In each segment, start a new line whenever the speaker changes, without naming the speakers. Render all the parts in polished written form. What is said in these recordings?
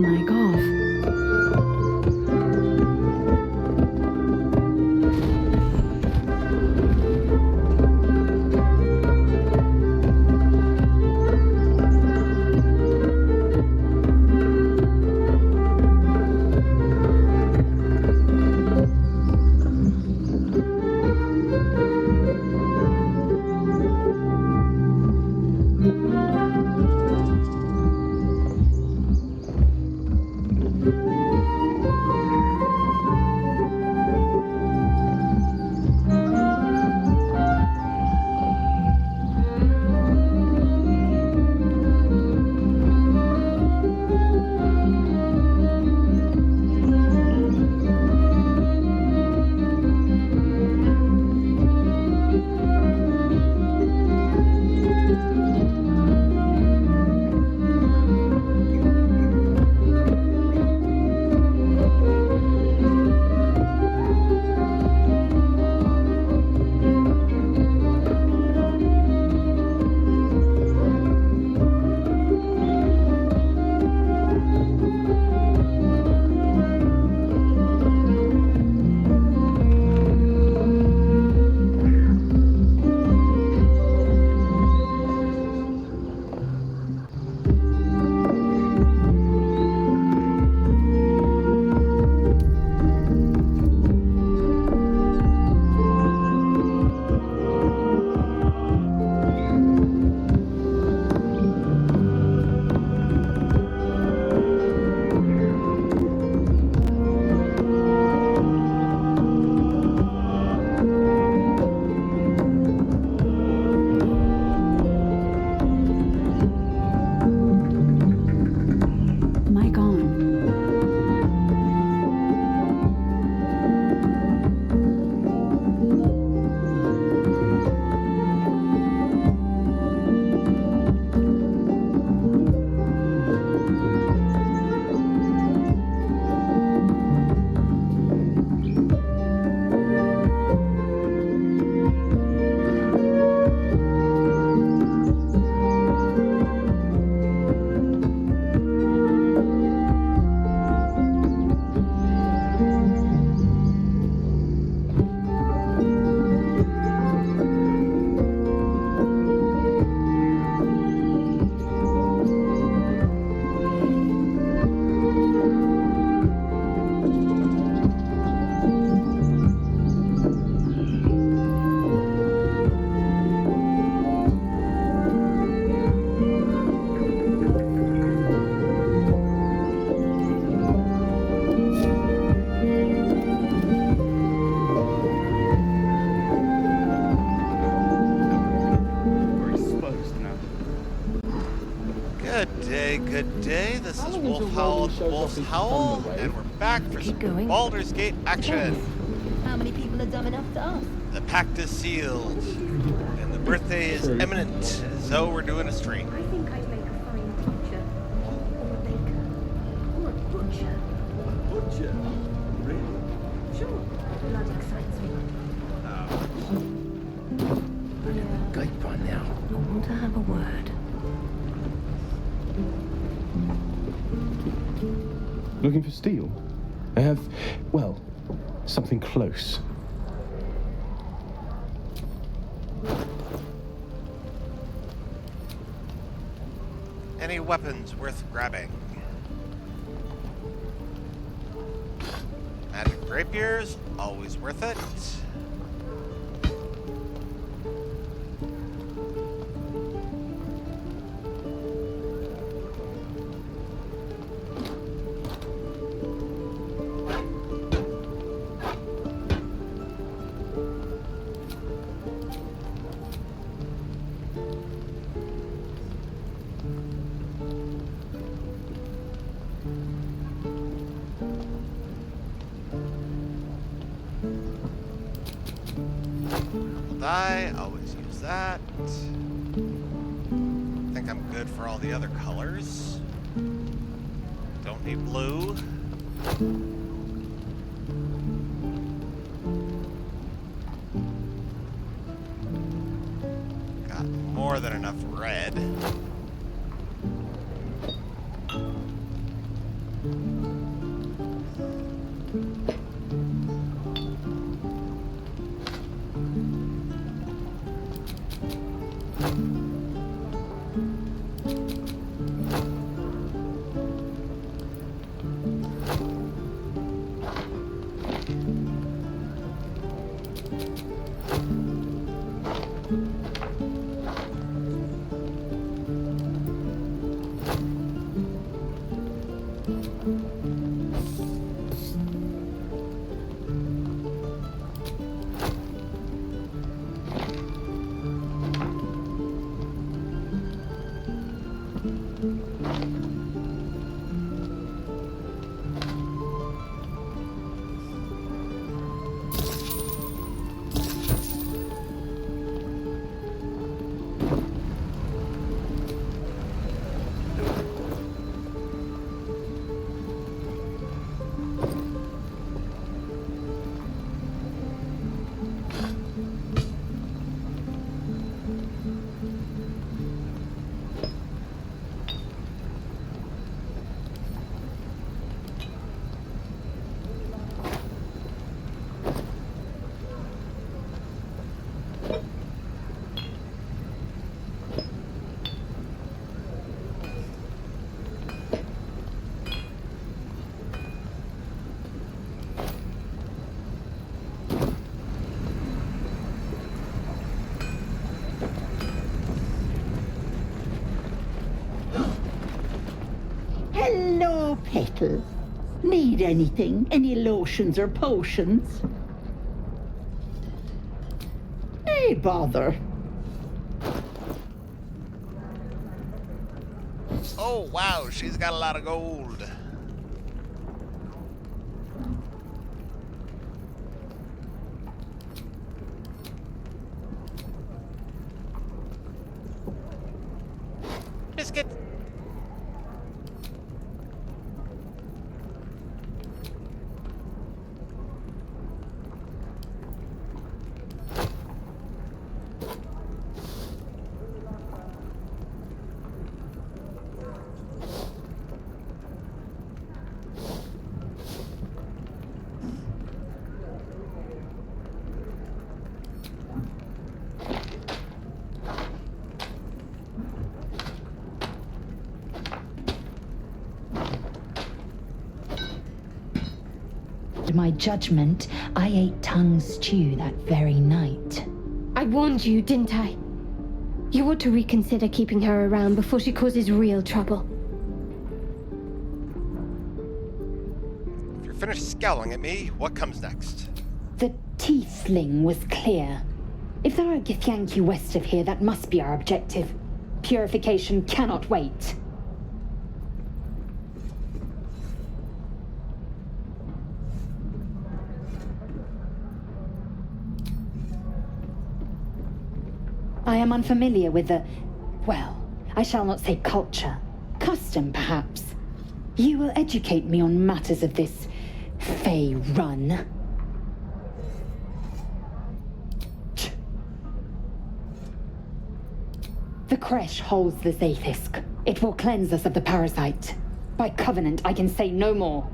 Mic off. Mic on.
Good day. This is Wolf Howl of the Wolf's Howl, and we're back for some Baldur's Gate action.
How many people are dumb enough to ask?
The pact is sealed, and the birthday is imminent, so we're doing a stream.
I think I'd make a fine teacher, or a baker, or a butcher.
Butcher? Really?
Sure, blood excites me.
I'm in the gate by now.
I want to have a word.
Looking for steel? I have, well, something close.
Any weapons worth grabbing? Magic rapiers, always worth it. I always use that. I think I'm good for all the other colors. Don't need blue. Got more than enough red.
Hello, Petal. Need anything? Any lotions or potions? Hey, bother.
Oh, wow, she's got a lot of gold. Biscuit.
My judgment, I ate tongue stew that very night.
I warned you, didn't I? You ought to reconsider keeping her around before she causes real trouble.
If you're finished scowling at me, what comes next?
The tiefling was clear. If there are Githyanki west of here, that must be our objective. Purification cannot wait. I am unfamiliar with the, well, I shall not say culture. Custom, perhaps. You will educate me on matters of this Fey run. The creche holds the Zaithisk. It will cleanse us of the parasite. By covenant, I can say no more.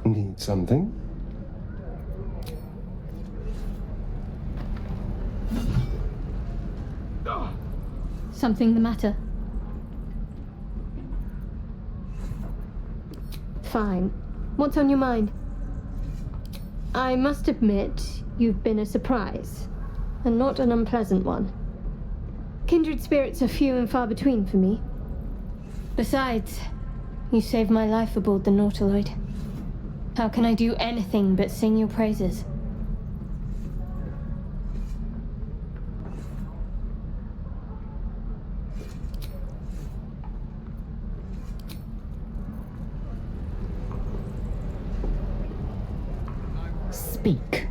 Need something?
Something the matter? Fine. What's on your mind? I must admit, you've been a surprise, and not an unpleasant one. Kindred spirits are few and far between for me. Besides, you saved my life aboard the Nautiloid. How can I do anything but sing your praises?
Speak.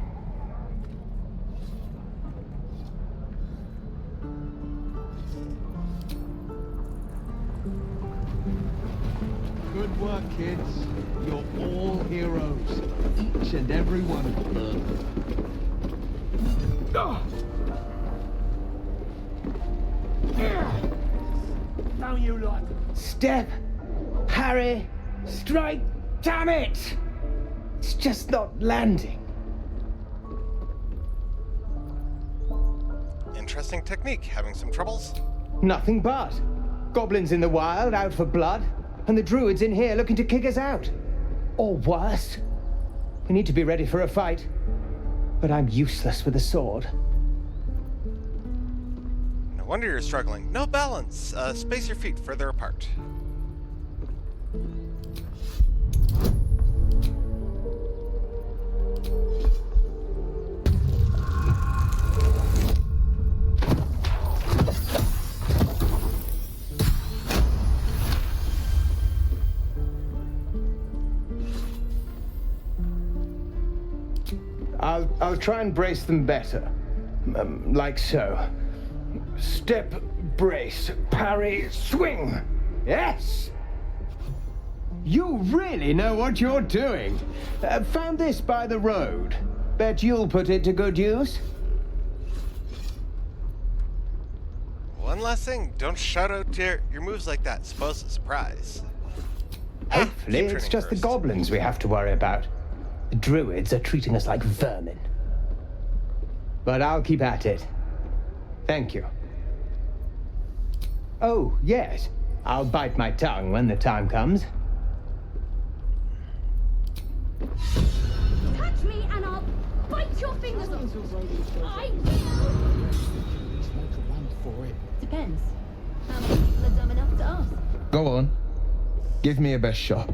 Good work, kids. You're all heroes. Each and every one of them. you like?
Step, parry, strike, damn it! It's just not landing.
Interesting technique. Having some troubles?
Nothing but. Goblins in the wild out for blood, and the druids in here looking to kick us out. Or worse. We need to be ready for a fight. But I'm useless with a sword.
No wonder you're struggling. No balance. Space your feet further apart.
I'll try and brace them better. Like so. Step, brace, parry, swing. Yes! You really know what you're doing. Found this by the road. Bet you'll put it to good use.
One last thing. Don't shout out your moves like that. Suppose it's a surprise.
Hopefully,
keep
it's
turning
just the
first.
goblins we have to worry about. The druids are treating us like vermin. But I'll keep at it. Thank you. Oh, yes. I'll bite my tongue when the time comes.
Touch me and I'll bite your fingers off. I will.
Make a run for it.
Depends. How many people are dumb enough to ask?
Go on. Give me a best shot.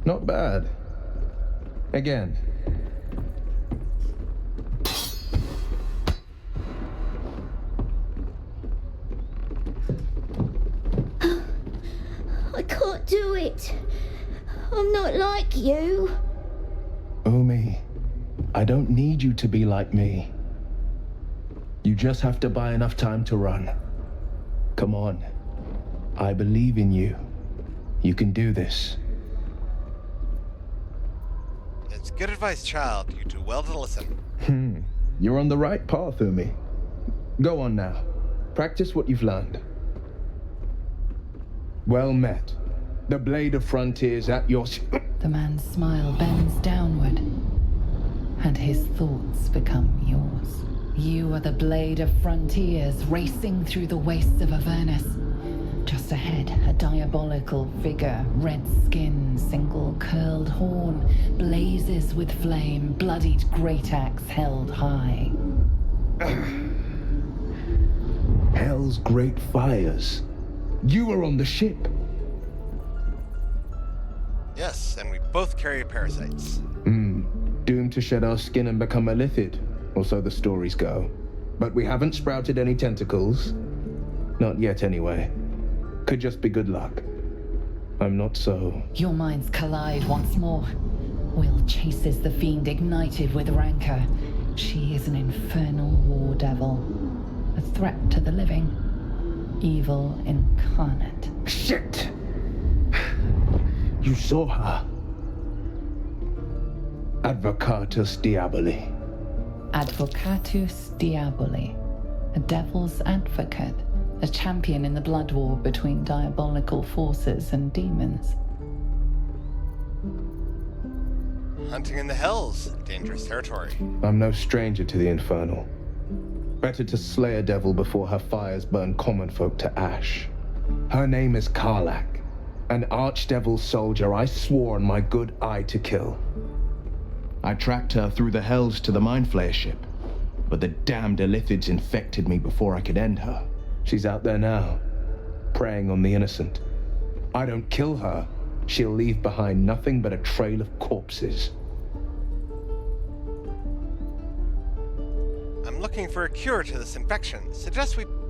Not bad. Again.
I can't do it. I'm not like you.
Umi, I don't need you to be like me. You just have to buy enough time to run. Come on. I believe in you. You can do this.
It's good advice, child. You do well to listen.
You're on the right path, Umi. Go on now. Practice what you've learned. Well met. The blade of frontiers at your...
The man's smile bends downward, and his thoughts become yours. You are the blade of frontiers racing through the wastes of Avernus. Just ahead, a diabolical figure, red skin, single curled horn, blazes with flame, bloodied great axe held high.
Hell's great fires. You were on the ship.
Yes, and we both carry parasites.
Doomed to shed our skin and become a lithid, or so the stories go. But we haven't sprouted any tentacles. Not yet, anyway. Could just be good luck. I'm not so...
Your minds collide once more. Will chases the fiend ignited with rancor. She is an infernal war devil. A threat to the living. Evil incarnate.
Shit! You saw her. Advocatus Diaboli.
Advocatus Diaboli. A devil's advocate. A champion in the blood war between diabolical forces and demons.
Hunting in the hells. Dangerous territory.
I'm no stranger to the infernal. Better to slay a devil before her fires burn common folk to ash. Her name is Karlak, an archdevil soldier I swore on my good eye to kill. I tracked her through the hells to the Mindflayer ship, but the damned Illithids infected me before I could end her. She's out there now, preying on the innocent. I don't kill her, she'll leave behind nothing but a trail of corpses.
I'm looking for a cure to this infection.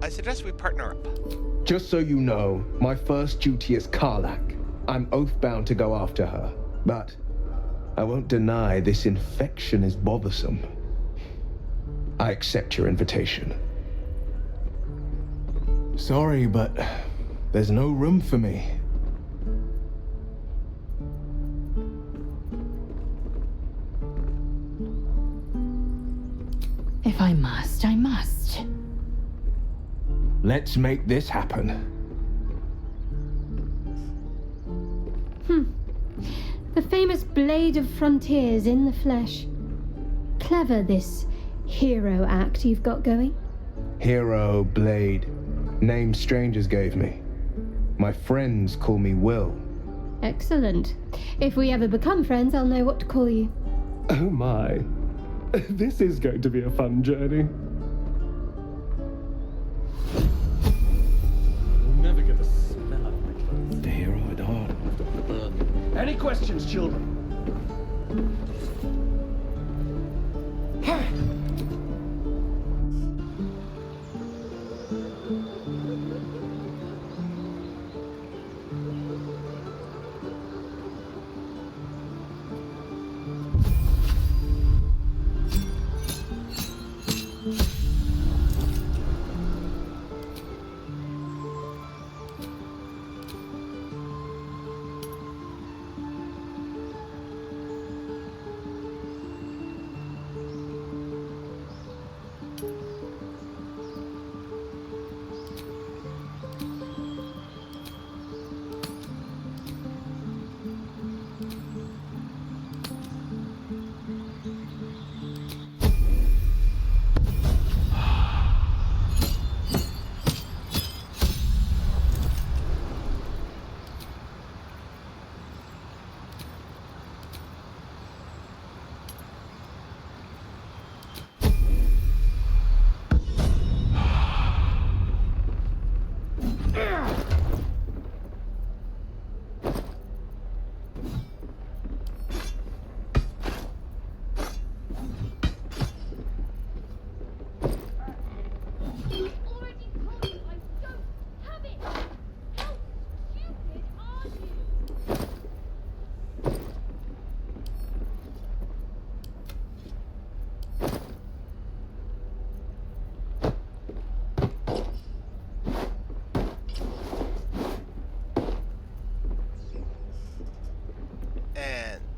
I suggest we partner up.
Just so you know, my first duty is Karlak. I'm oath-bound to go after her, but I won't deny this infection is bothersome. I accept your invitation. Sorry, but there's no room for me.
If I must, I must.
Let's make this happen.
The famous Blade of Frontiers in the flesh. Clever, this hero act you've got going.
Hero, Blade. Name strangers gave me. My friends call me Will.
Excellent. If we ever become friends, I'll know what to call you.
Oh my. This is going to be a fun journey. You'll never get the smell of my clothes.
The hero at heart.
Any questions, children?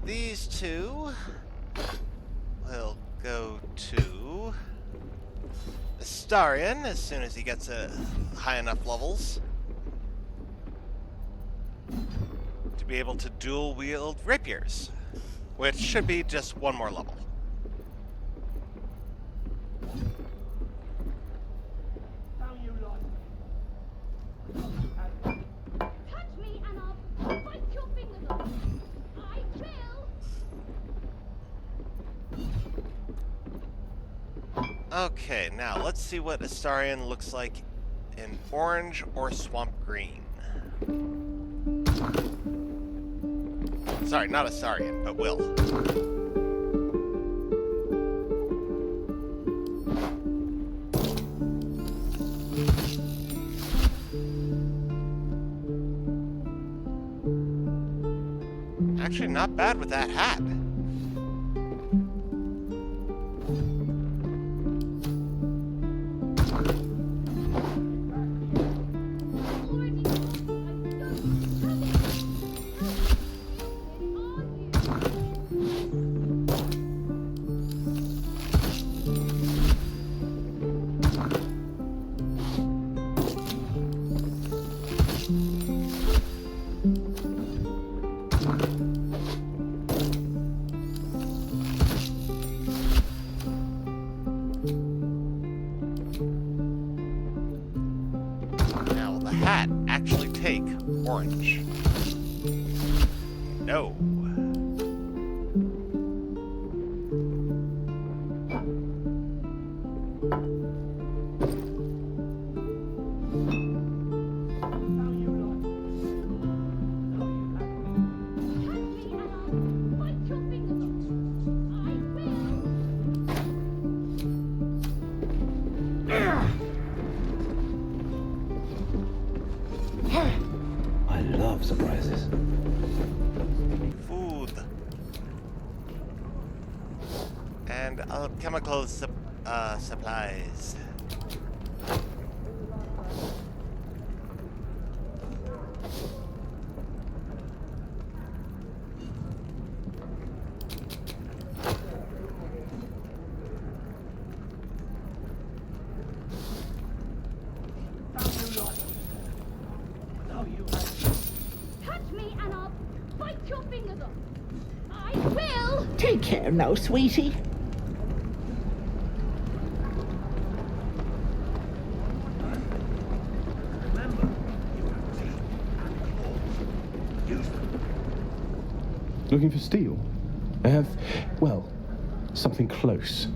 These two will go to Astarion as soon as he gets high enough levels to be able to dual wield rapiers, which should be just one more level.
Touch me and I'll bite your fingers off. I will.
Okay, now let's see what Astarion looks like in orange or swamp green. Sorry, not Astarion, but Will. Actually, not bad with that hat. Now, will the hat actually take orange? No.
I love surprises.
Food. And chemical supplies.
Take care now, sweetie.
Looking for steel? I have, well, something close.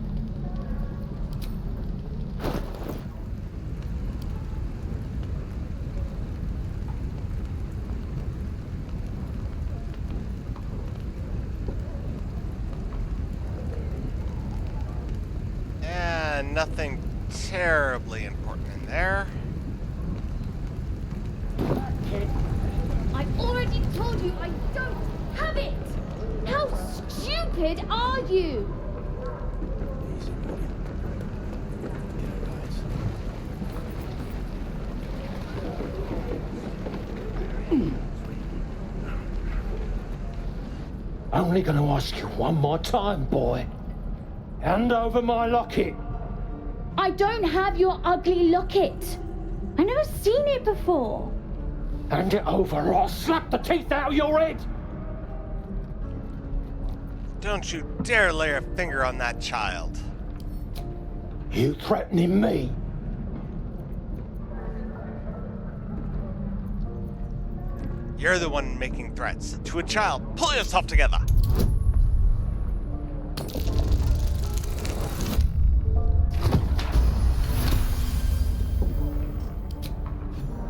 And nothing terribly important in there.
I already told you I don't have it! How stupid are you?
Only gonna ask you one more time, boy. Hand over my locket.
I don't have your ugly locket. I've never seen it before.
Hand it over or I'll slap the teeth out of your head.
Don't you dare lay a finger on that child.
You threatening me?
You're the one making threats to a child. Pull yourself together.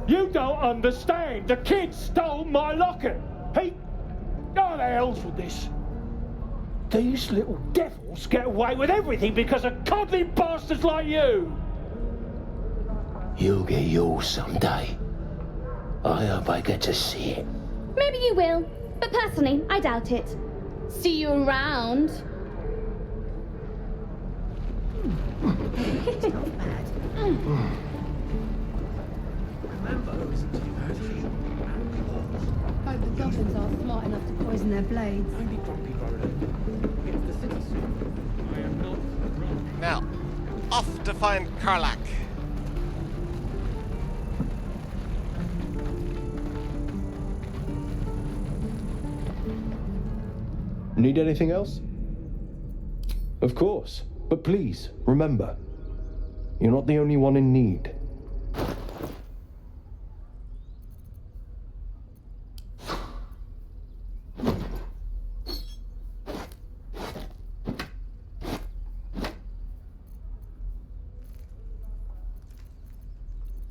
You don't understand. The kid stole my locket. He... Oh, the hell's with this? These little devils get away with everything because of coddling bastards like you. You'll get yours someday. I hope I get to see it.
Maybe you will, but personally, I doubt it. See you around.
Hope the dolphins aren't smart enough to poison their blades.
Now, off to find Karlak.
Need anything else? Of course, but please, remember, you're not the only one in need.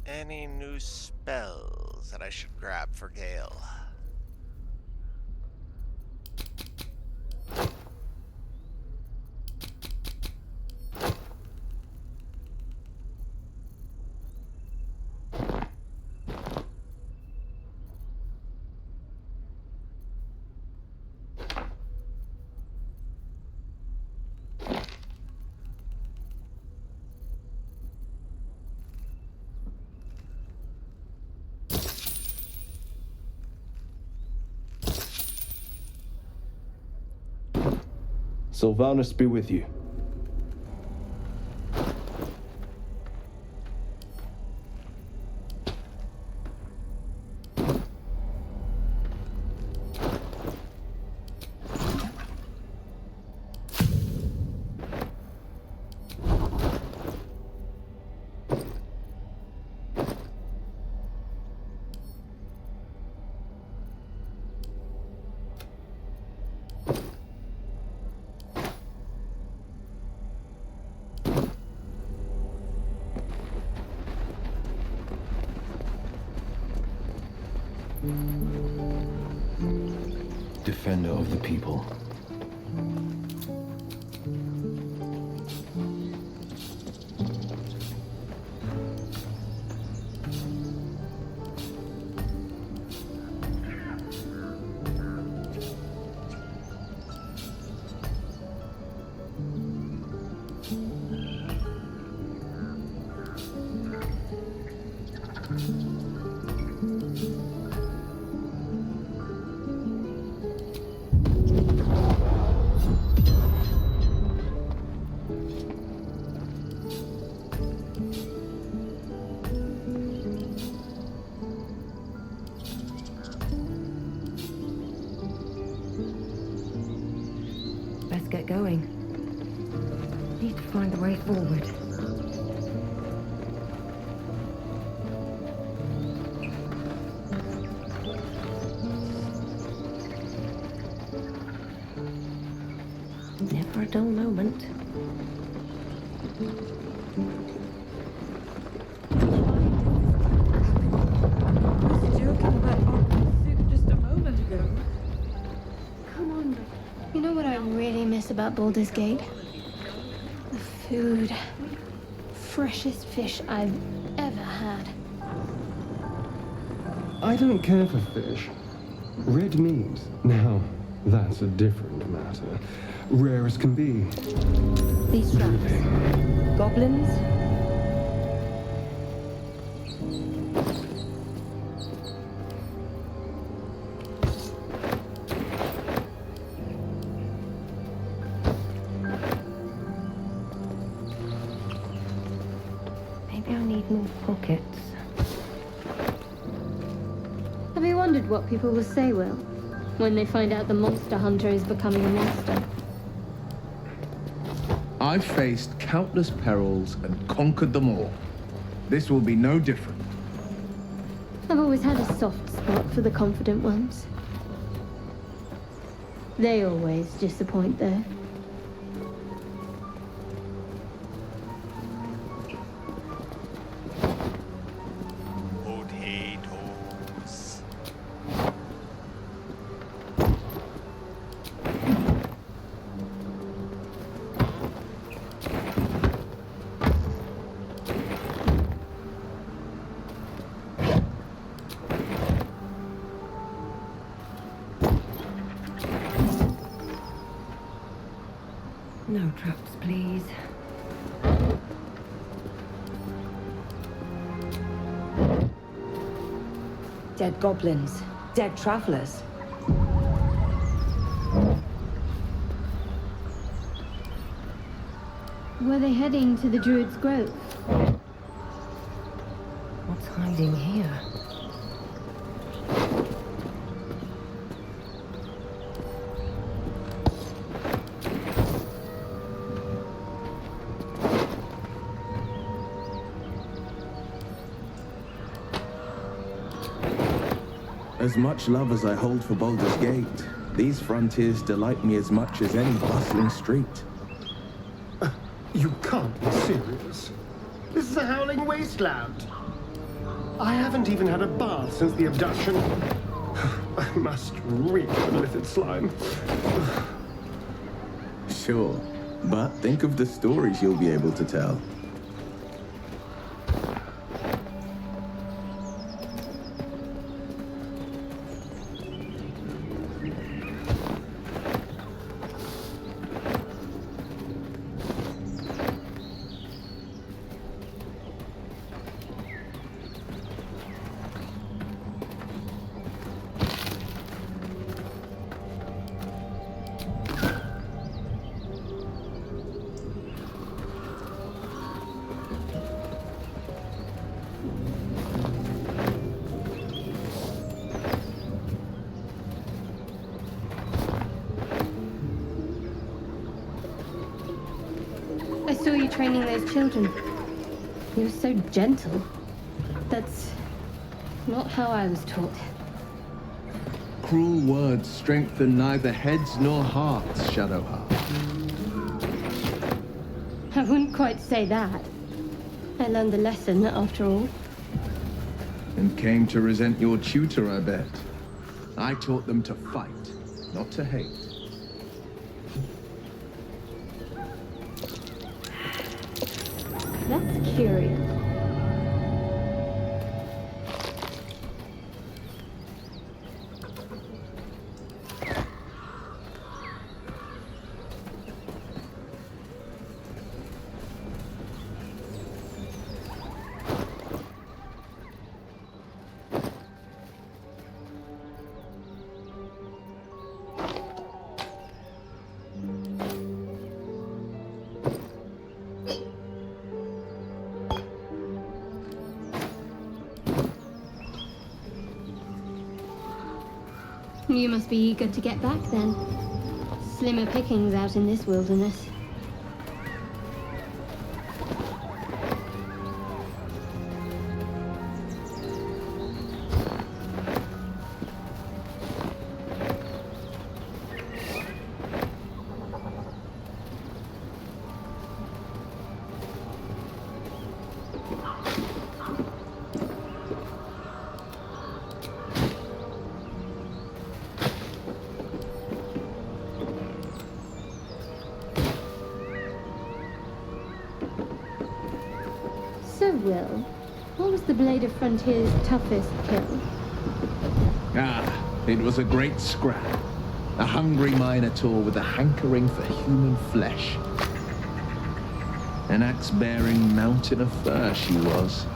Any new spells that I should grab for Gale?
Sylvanus be with you.
Defender of the people.
Let's get going. Need to find the way forward. Never a dull moment.
You know what I really miss about Baldur's Gate? The food. Freshest fish I've ever had.
I don't care for fish. Red meat, now, that's a different matter. Rare as can be.
These traps.
Goblins? Maybe I need more pockets.
Have you wondered what people will say, Will, when they find out the monster hunter is becoming a monster?
I've faced countless perils and conquered them all. This will be no different.
I've always had a soft spot for the confident ones. They always disappoint, though.
Potatoes.
No traps, please.
Dead goblins. Dead travelers.
Were they heading to the Druid's Grove?
What's hiding here?
As much love as I hold for Baldur's Gate, these frontiers delight me as much as any bustling street.
You can't be serious. This is a howling wasteland. I haven't even had a bath since the abduction. I must reek of illicit slime.
Sure, but think of the stories you'll be able to tell.
I saw you training those children. You were so gentle. That's not how I was taught.
Cruel words strengthen neither heads nor hearts, Shadowheart.
I wouldn't quite say that. I learned the lesson, after all.
And came to resent your tutor, I bet. I taught them to fight, not to hate.
That's curious. You must be eager to get back then. Slimmer pickings out in this wilderness. So, Will, what was the Blade of Frontier's toughest kill?
It was a great scrap. A hungry minotaur with a hankering for human flesh. An axe-bearing mountain of fur she was.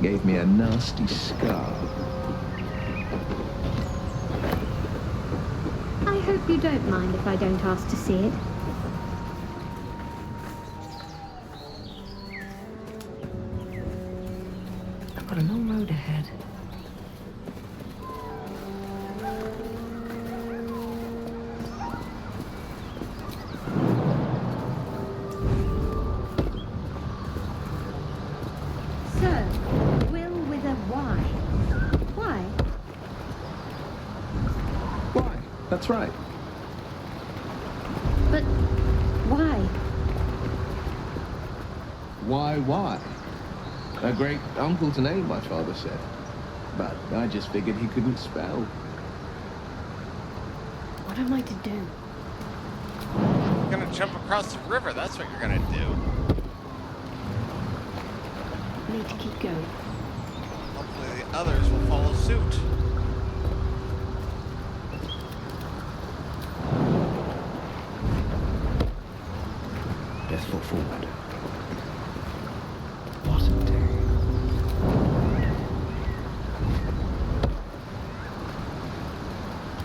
Gave me a nasty scar.
I hope you don't mind if I don't ask to see it.
I've got a long road ahead.
So, Will with a Y. Why?
Why? That's right.
But why?
Why? A great uncle to name, my father said. But I just figured he couldn't spell.
What am I to do?
You're gonna jump across the river, that's what you're gonna do.
Need to keep going.
Hopefully the others will follow suit.
Best foot forward. What a day.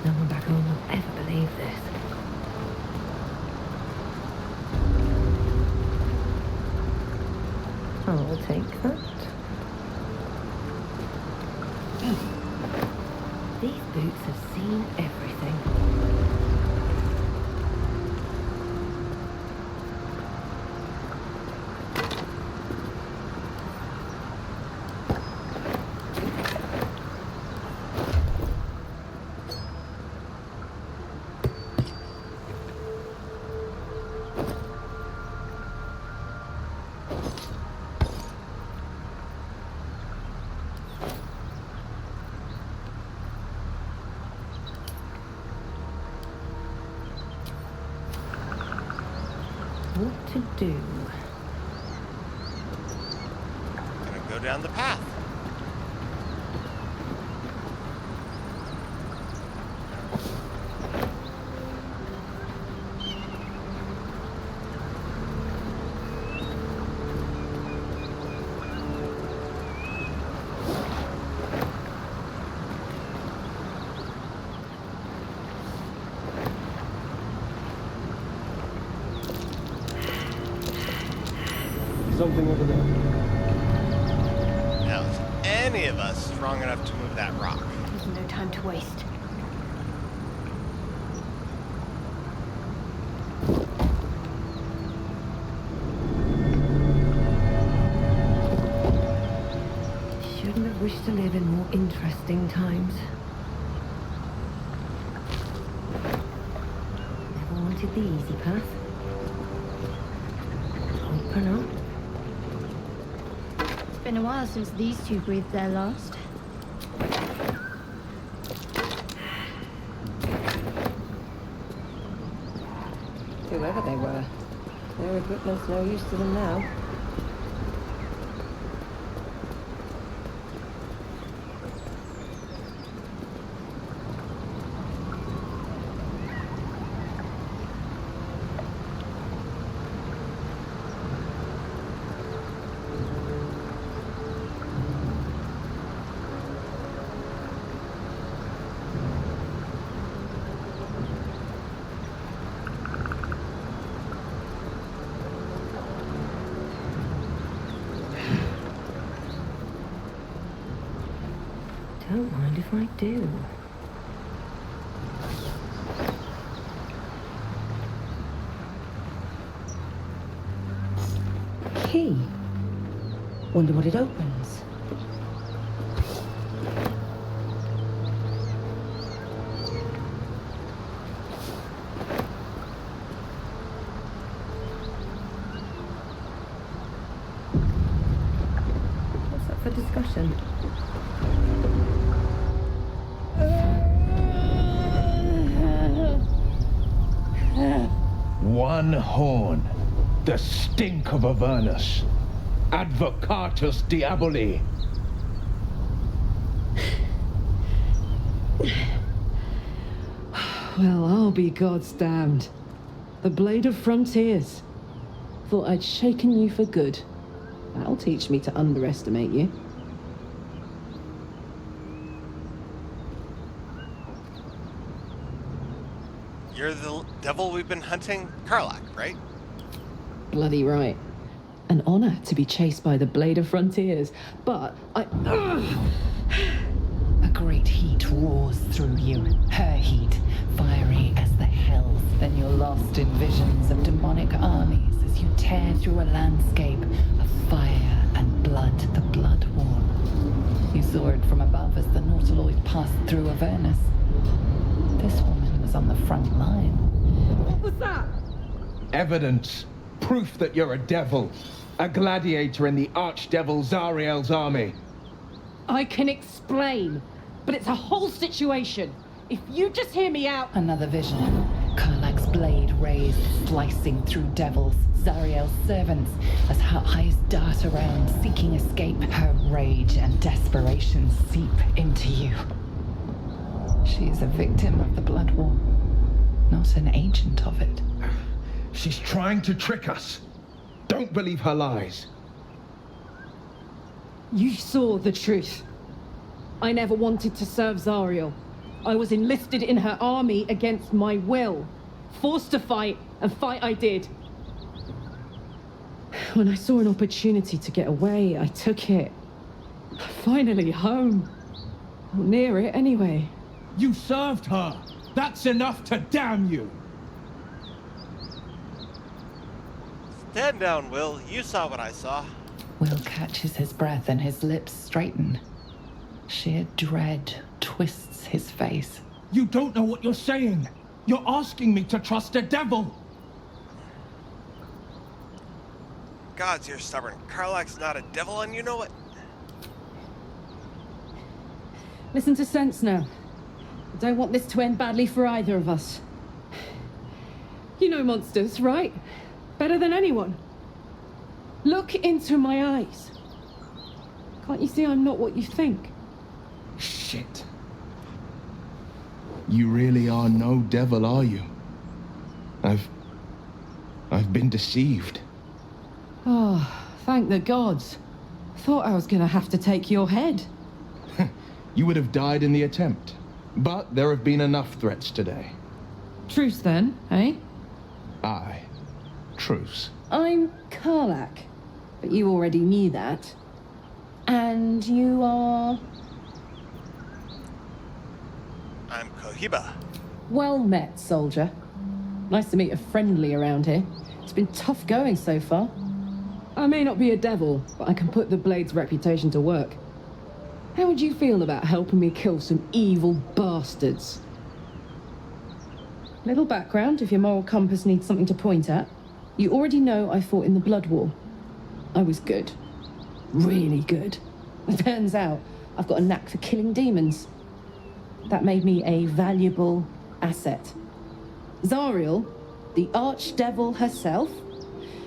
No one back home will ever believe this. I'll take that. These boots have seen everything. What to do?
Gonna go down the path.
Something over there.
Now, is any of us strong enough to move that rock?
There's no time to waste.
Shouldn't have wished to live in more interesting times. Never wanted the easy path. Open up.
It's been a while since these two breathed their last.
Whoever they were, their equipment's no use to them now.
Don't mind if I do.
key. Wonder what it opens. What's up for discussion?
One horn. The stink of Avernus. Advocatus Diaboli.
Well, I'll be God's damned. The Blade of Frontiers. Thought I'd shaken you for good. That'll teach me to underestimate you.
You're the devil we've been hunting? Karlach, right?
Bloody right. An honor to be chased by the Blade of Frontiers, but I...
A great heat roars through you, her heat, fiery as the hells. Then you're lost in visions of demonic armies as you tear through a landscape of fire and blood, the Blood War. You saw it from above as the Nautiloid passed through Avernus. This woman was on the front line.
What was that?
Evidence. Proof that you're a devil. A gladiator in the archdevil Zariel's army.
I can explain, but it's a whole situation. If you just hear me out...
Another vision. Karlach's blade raised, slicing through devils, Zariel's servants, as her eyes dart around, seeking escape. Her rage and desperation seep into you. She is a victim of the Blood War, not an agent of it.
She's trying to trick us. Don't believe her lies.
You saw the truth. I never wanted to serve Zariel. I was enlisted in her army against my will. Forced to fight, and fight I did. When I saw an opportunity to get away, I took it. Finally home. Or near it, anyway.
You served her. That's enough to damn you.
Stand down, Will. You saw what I saw.
Will catches his breath and his lips straighten. Sheer dread twists his face.
You don't know what you're saying. You're asking me to trust a devil.
Gods, you're stubborn. Karlach's not a devil, and you know it.
Listen to sense now. I don't want this to end badly for either of us. You know monsters, right? Better than anyone. Look into my eyes. Can't you see I'm not what you think?
Shit. You really are no devil, are you? I've been deceived.
Oh, thank the gods. Thought I was gonna have to take your head.
You would have died in the attempt. But there have been enough threats today.
Truce then, eh?
Aye. Truce.
I'm Karlach, but you already knew that. And you are...
I'm Cohiba.
Well met, soldier. Nice to meet a friendly around here. It's been tough going so far. I may not be a devil, but I can put the Blade's reputation to work. How would you feel about helping me kill some evil bastards? Little background, if your moral compass needs something to point at. You already know I fought in the Blood War. I was good. Really good. It turns out I've got a knack for killing demons. That made me a valuable asset. Zariel, the archdevil herself,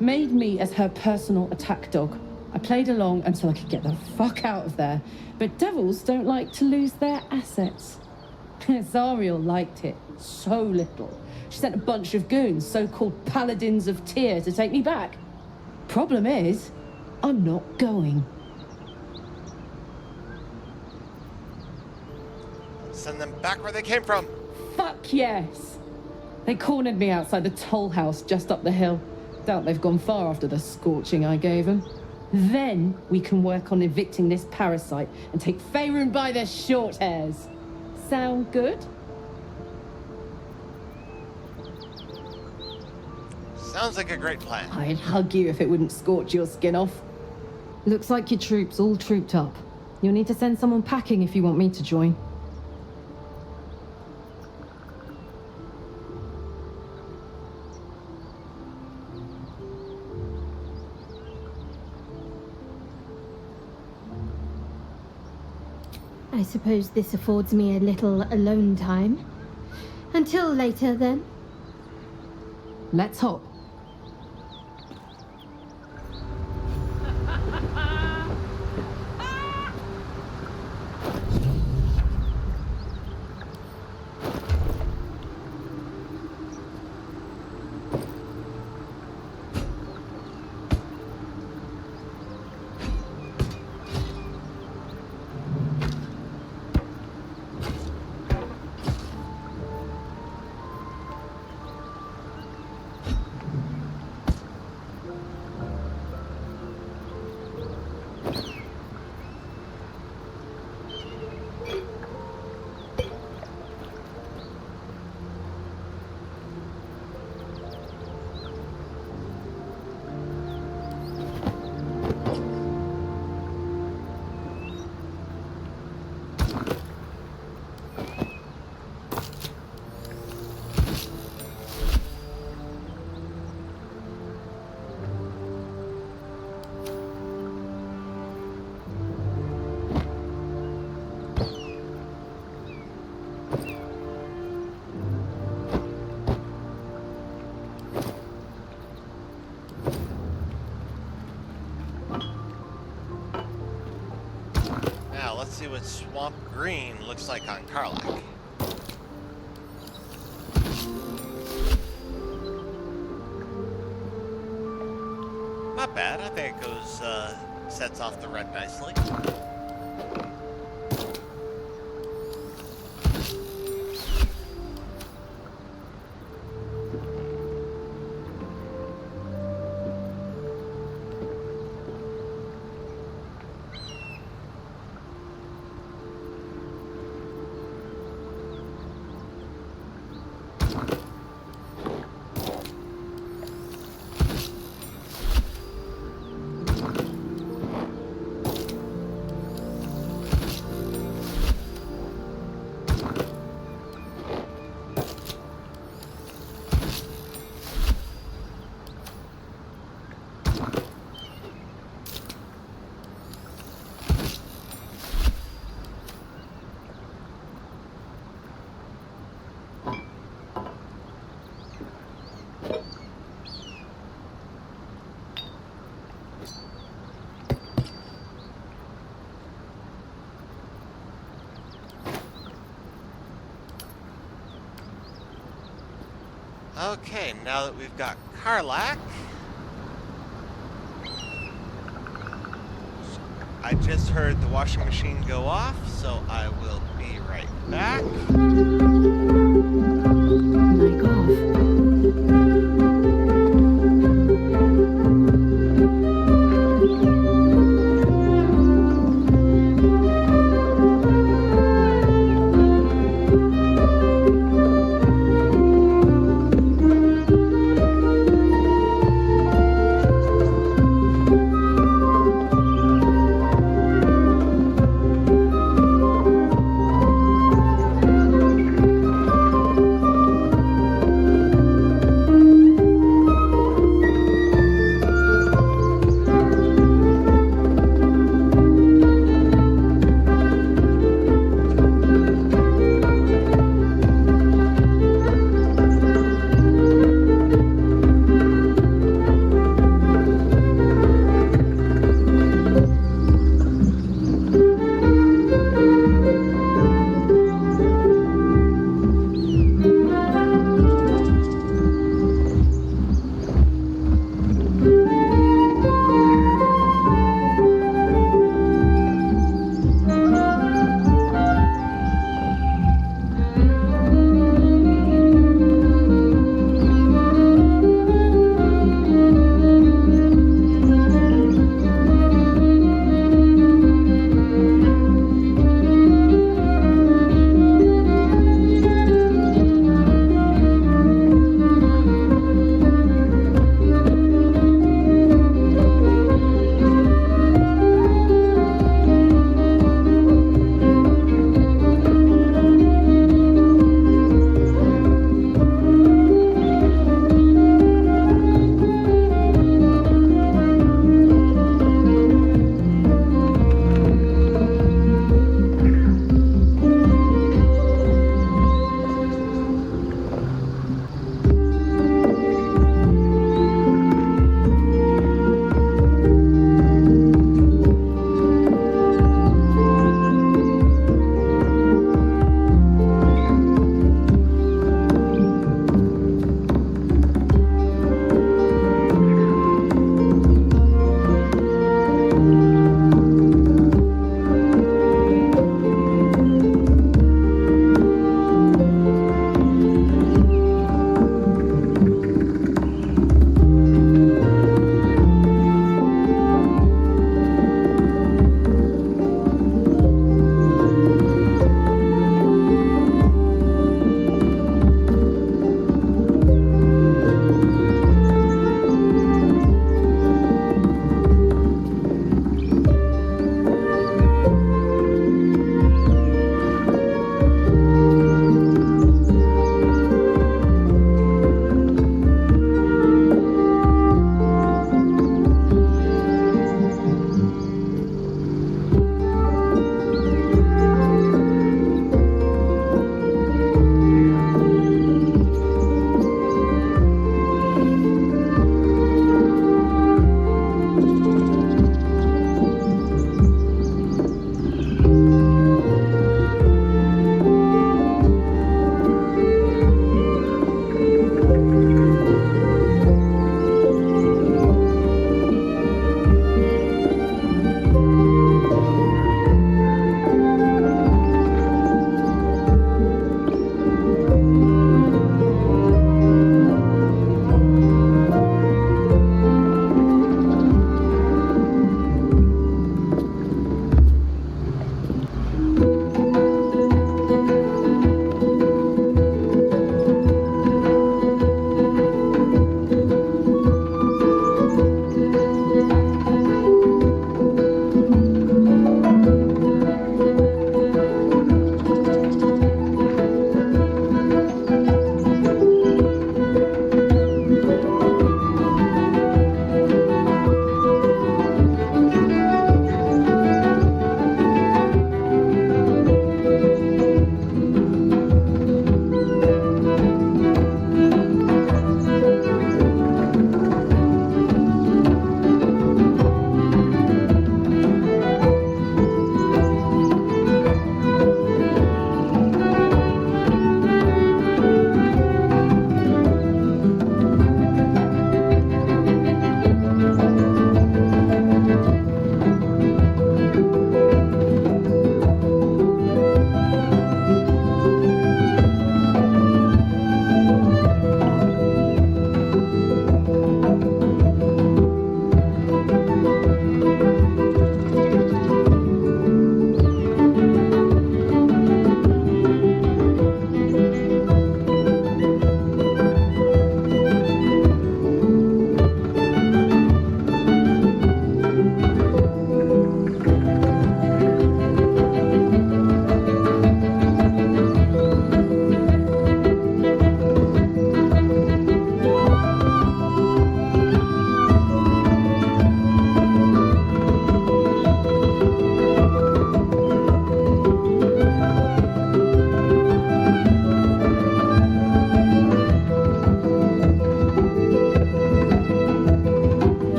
made me as her personal attack dog. I played along until I could get the fuck out of there. But devils don't like to lose their assets. Zariel liked it so little. She sent a bunch of goons, so-called paladins of Tyr, to take me back. Problem is, I'm not going.
Send them back where they came from.
Fuck yes! They cornered me outside the toll house just up the hill. Doubt they've gone far after the scorching I gave them. Then we can work on evicting this parasite and take Faerun by their short hairs. Sound good?
Sounds like a great plan.
I'd hug you if it wouldn't scorch your skin off. Looks like your troops all trooped up. You'll need to send someone packing if you want me to join.
I suppose this affords me a little alone time. Until later, then.
Let's hop.
Let's see what Swamp Green looks like on Karlak. Not bad. I think it goes, sets off the red nicely. Okay, now that we've got Karlak, I just heard the washing machine go off, so I will be right back.
Mic off.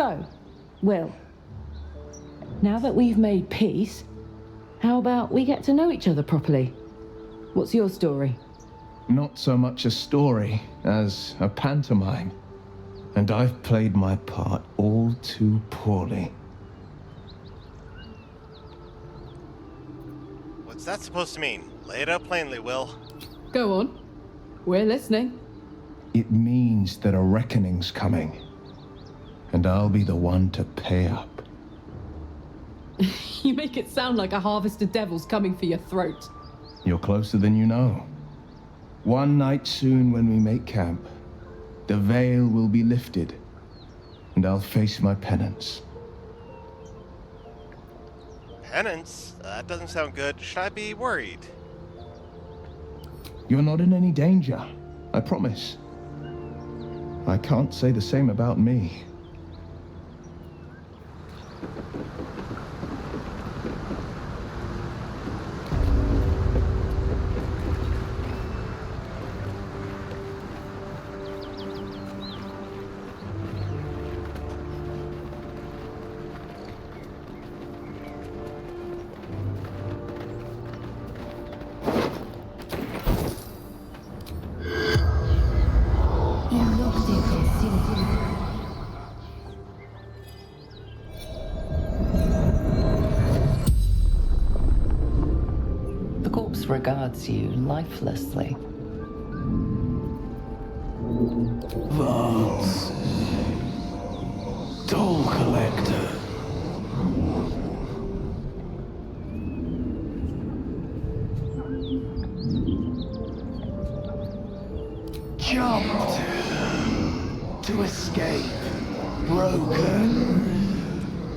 So, Will, now that we've made peace, how about we get to know each other properly? What's your story?
Not so much a story as a pantomime. And I've played my part all too poorly.
What's that supposed to mean? Lay it out plainly, Will.
Go on. We're listening.
It means that a reckoning's coming. And I'll be the one to pay up.
You make it sound like a harvest of devils coming for your throat.
You're closer than you know. One night soon when we make camp, the veil will be lifted, and I'll face my penance.
Penance? That doesn't sound good. Should I be worried?
You're not in any danger, I promise. I can't say the same about me.
The corpse regards you lifelessly.
Vance. Toll collector. Jumped to escape. Broken.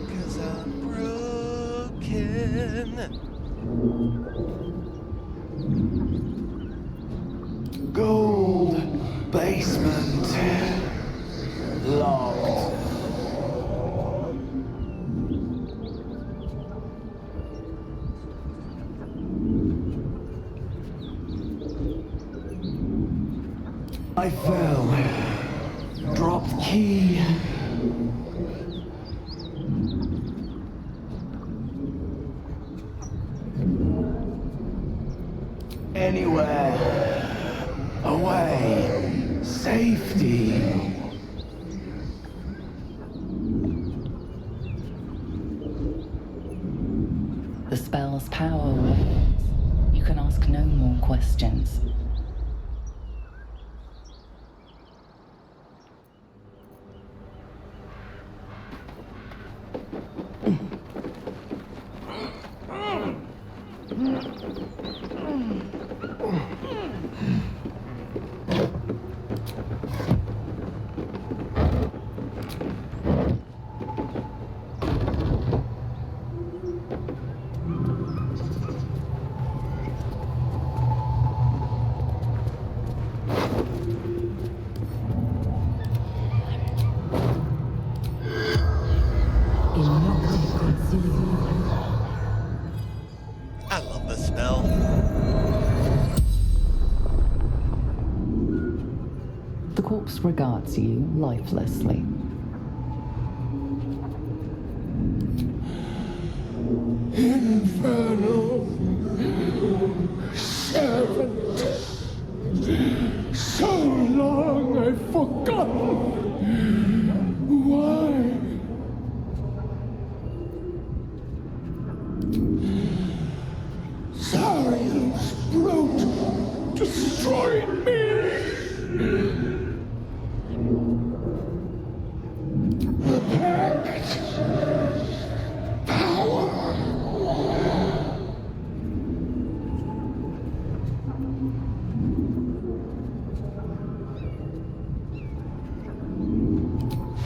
'Cause I'm broken.
Gold basement. Locked. I fell. Dropped key. Anywhere. Away. Safety.
The spell's power wanes. You can ask no more questions.
I love this spell.
The corpse regards you lifelessly.
Infernal servant. So long I've forgotten. Why? Zariel's brute destroyed me. The Pact. Power.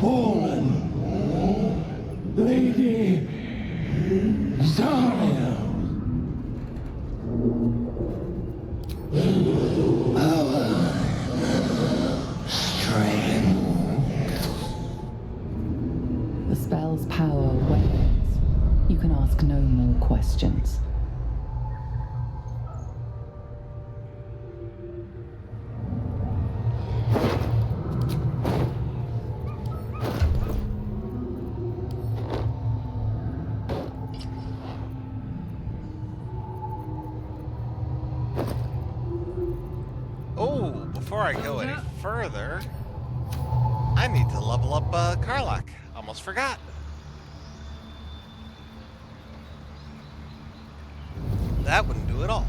Fallen. Lady Zariel. Power. Strength.
The spell's power wanes. You can ask no more questions.
before I go any further, I need to level up Karlak. Almost forgot. That wouldn't do it all.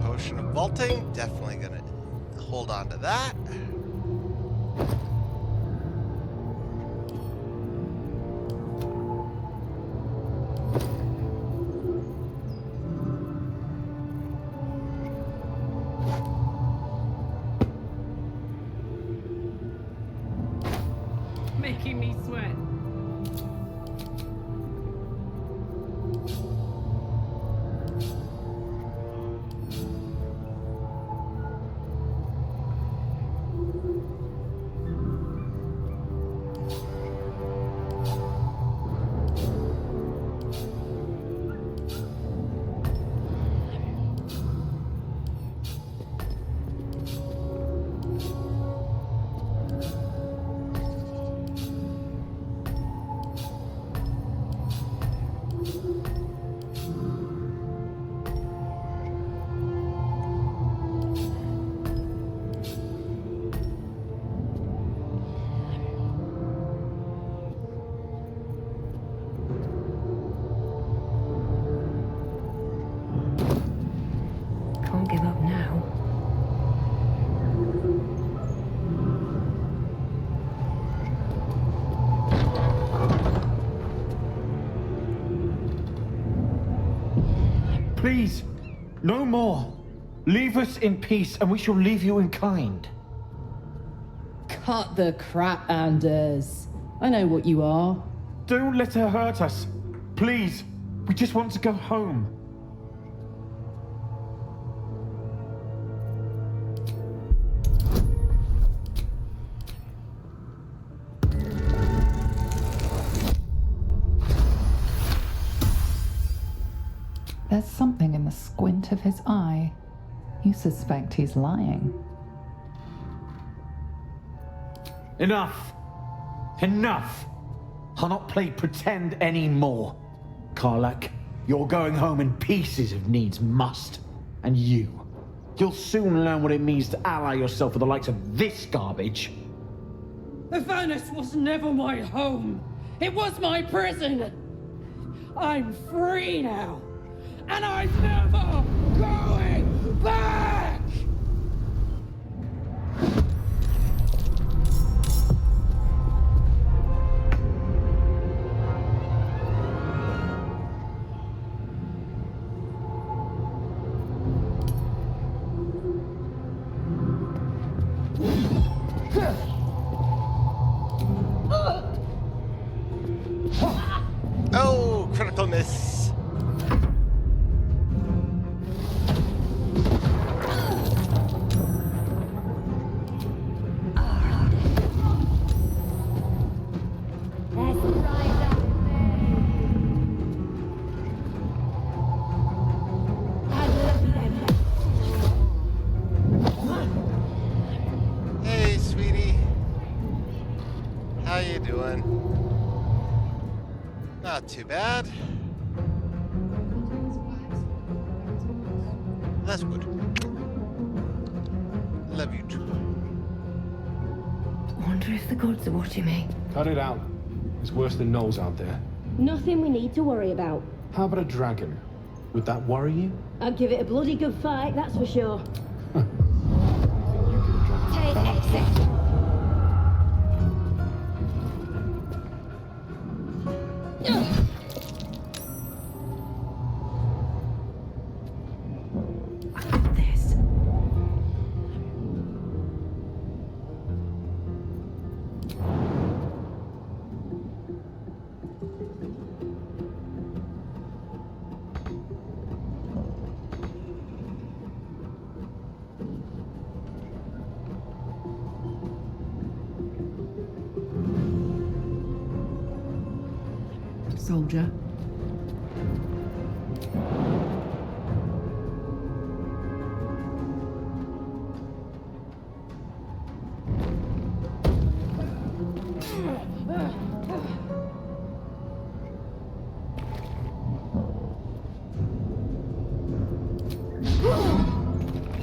Potion of vaulting, definitely gonna hold on to that.
Making me sweat.
Can't give up now.
Please, no more. Leave us in peace, and we shall leave you in kind.
Cut the crap, Anders. I know what you are.
Don't let her hurt us. Please, we just want to go home.
There's something in the squint of his eye. You suspect he's lying.
Enough! Enough! I'll not play pretend anymore. Karlak, you're going home in pieces if needs must. And you'll soon learn what it means to ally yourself with the likes of this garbage.
Avernus was never my home. It was my prison. I'm free now. And I'm never going back!
Oh, critical miss. Hey, sweetie. How you doing? Not too bad. That's good. Hello,
If the gods are watching me.
Cut it out. It's worse than gnolls out there.
Nothing we need to worry about.
How about a dragon? Would that worry you?
I'd give it a bloody good fight, that's for sure.
Take exit.
Soldier.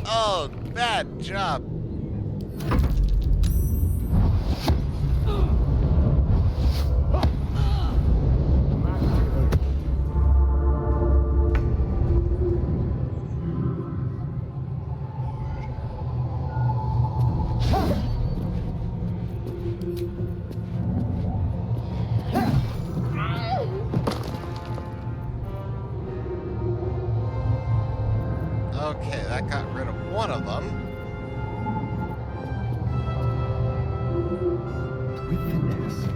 Oh, bad job. Okay, that got rid of one of them.
With finesse.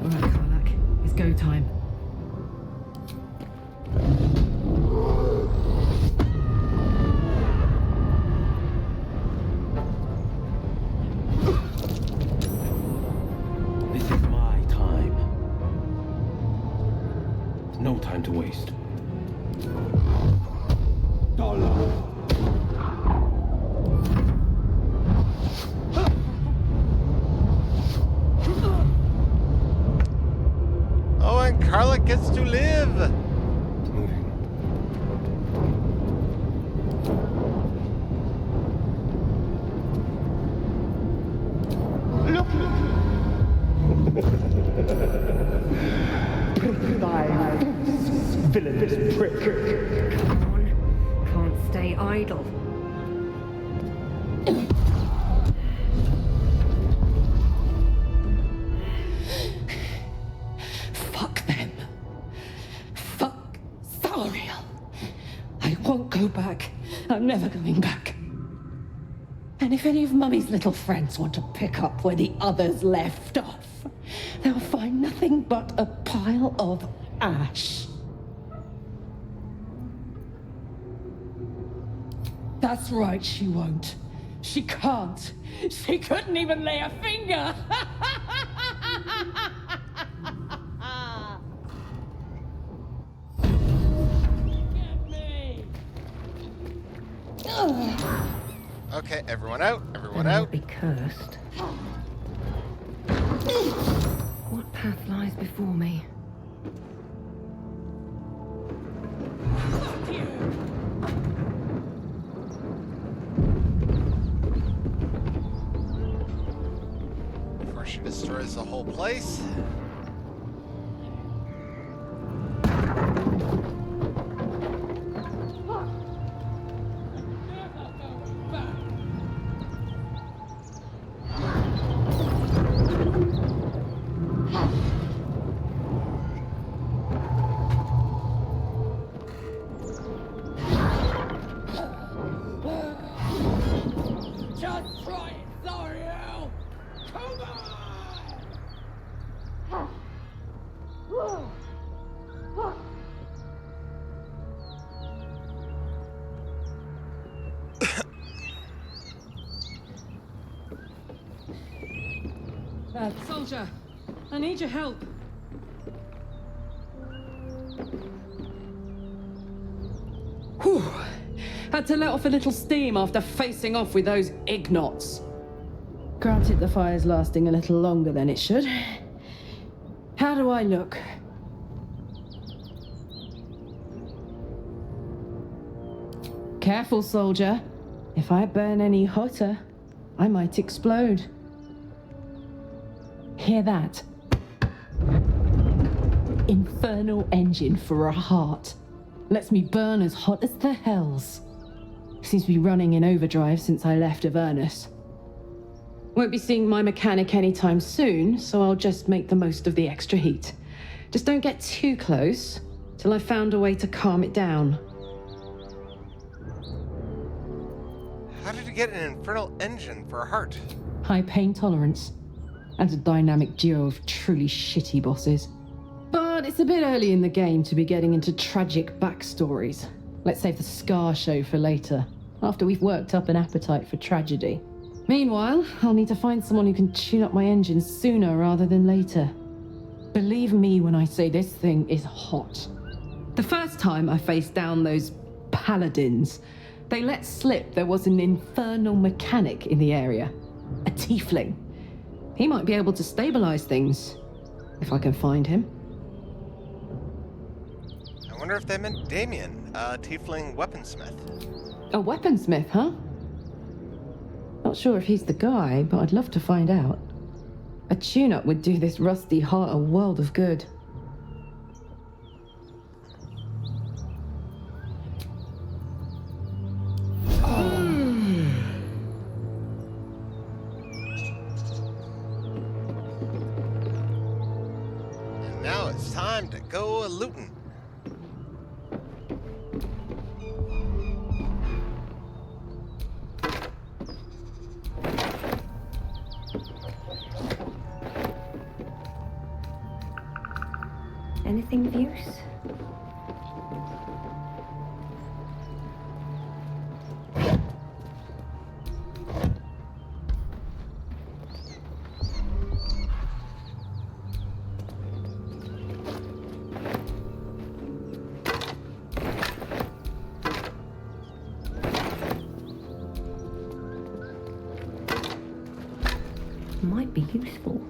All right, Karlak. It's go time.
This is my time. No time to waste.
Oh, and Carla gets to live.
Villainous prick.
Come on. Can't stay idle.
Fuck them. Fuck Zariel. I won't go back. I'm never going back. And if any of Mummy's little friends want to pick up where the others left off, they'll find nothing but a pile of ash. That's right, she won't. She can't. She couldn't even lay a finger. Get me.
Okay, everyone out. Everyone
Then I'll
out.
be cursed. What path lies before me?
Before she destroys the whole place.
Just try it, Zariel! Come on!
Soldier, I need your help. Whew. Had to let off a little steam after facing off with those ignots. Granted, the fire's lasting a little longer than it should. How do I look? Careful, soldier. If I burn any hotter, I might explode. Hear that? Infernal engine for a heart. Lets me burn as hot as the hells. Seems to be running in overdrive since I left Avernus. Won't be seeing my mechanic anytime soon, so I'll just make the most of the extra heat. Just don't get too close till I've found a way to calm it down.
How did you get an infernal engine for a heart?
High pain tolerance, and a dynamic duo of truly shitty bosses. But it's a bit early in the game to be getting into tragic backstories. Let's save the Scar show for later, after we've worked up an appetite for tragedy. Meanwhile, I'll need to find someone who can tune up my engine sooner rather than later. Believe me when I say this thing is hot. The first time I faced down those paladins, they let slip there was an infernal mechanic in the area. A tiefling. He might be able to stabilize things, if I can find him.
I wonder if they meant Damien, a tiefling weaponsmith.
A weaponsmith, huh? Not sure if he's the guy, but I'd love to find out. A tune-up would do this rusty heart a world of good.
And now it's time to go a-lootin'.
Anything of use? Might be useful.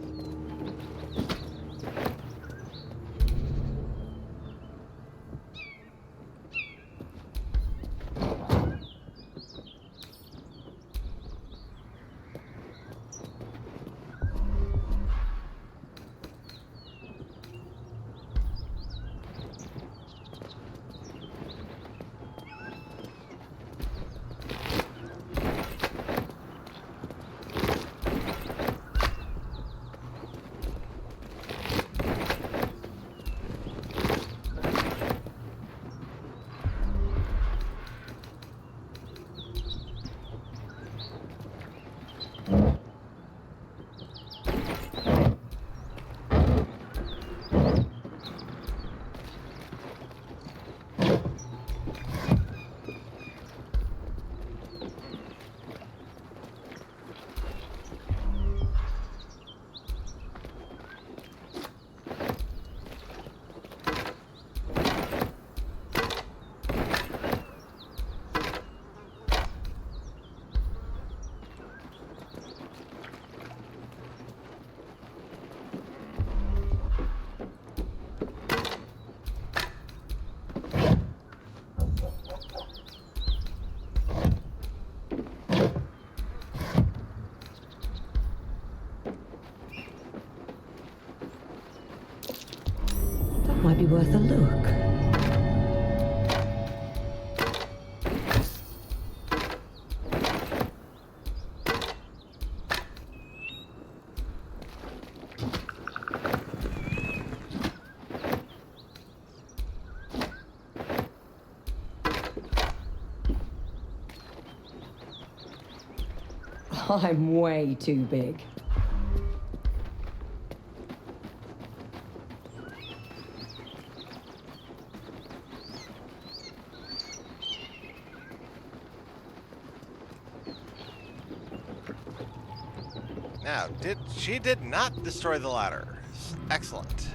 Might be worth a look. I'm way too big.
Now, she did not destroy the ladder. Excellent.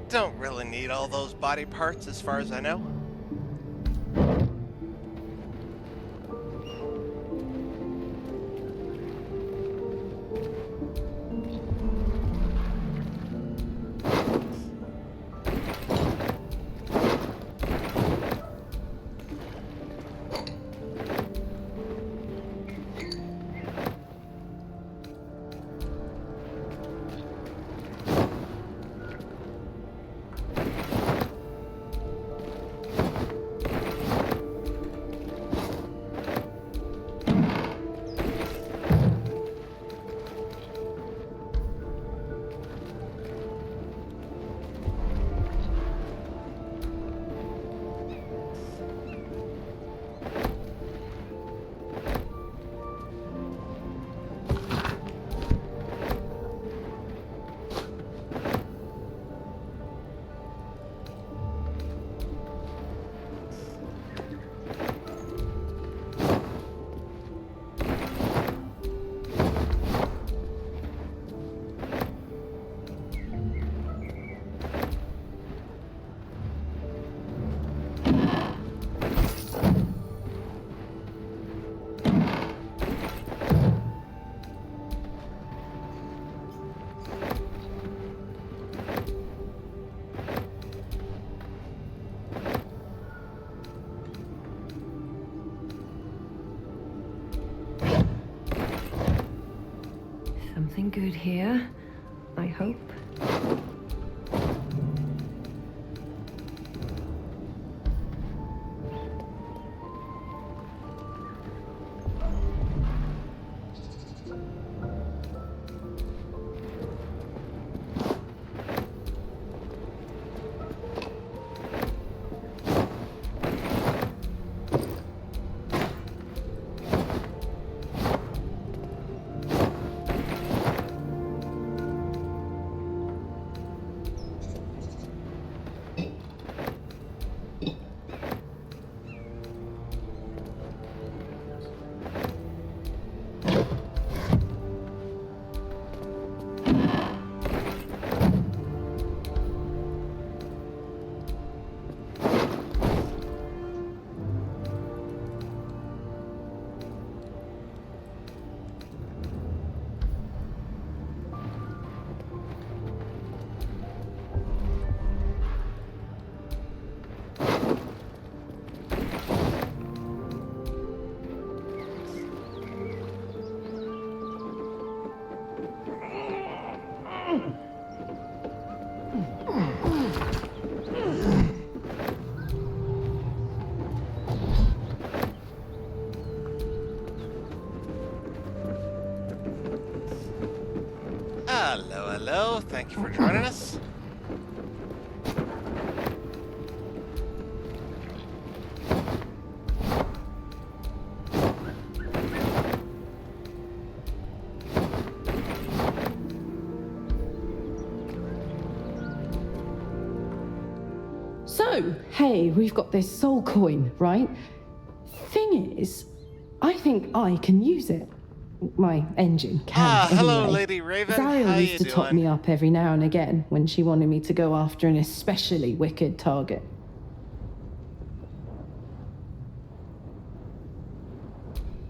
Don't really need all those body parts as far as I know.
Something good here, I hope.
Hello, hello. Thank you for joining us.
So, hey, we've got this soul coin, right? Thing is, I think I can use it. My engine can.
Hello,
anyway.
Lady Raven.
Zariel
How
used
you
to top
doing?
me up every now and again when she wanted me to go after an especially wicked target.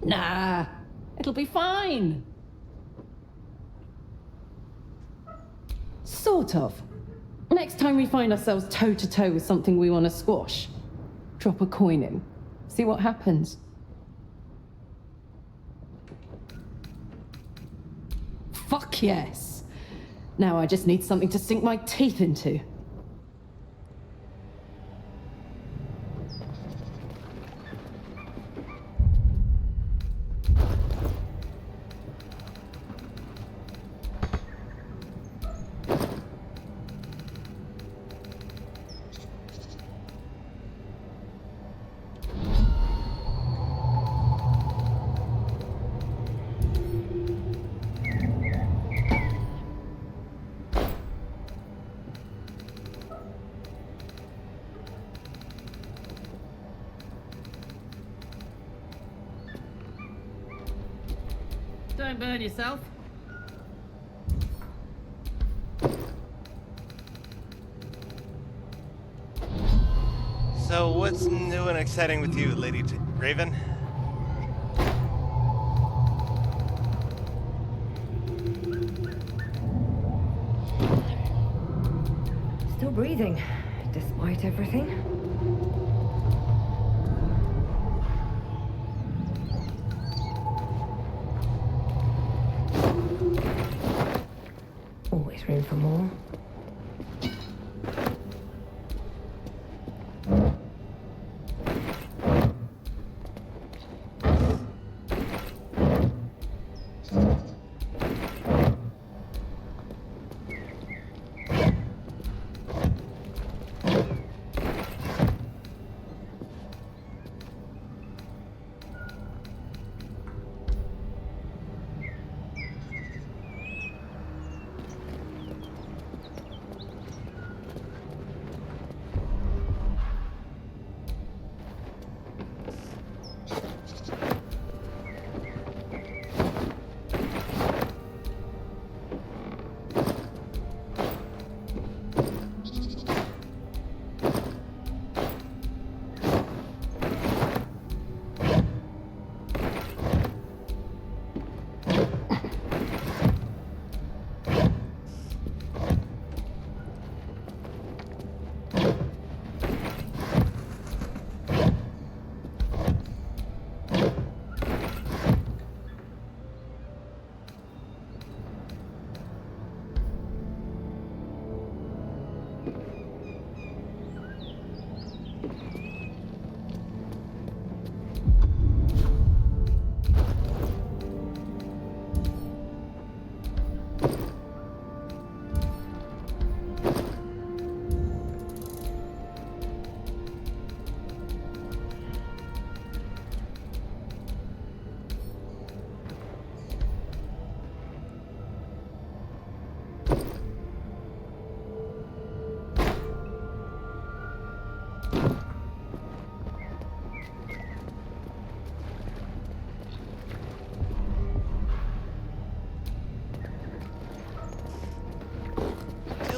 Nah, it'll be fine. Sort of. next time we find ourselves toe to toe with something we want to squash, drop a coin in. See what happens. Fuck yes. Now I just need something to sink my teeth into.
Don't burn yourself.
So what's new and exciting with you, Lady Raven?
Still breathing, despite everything. Always room for more.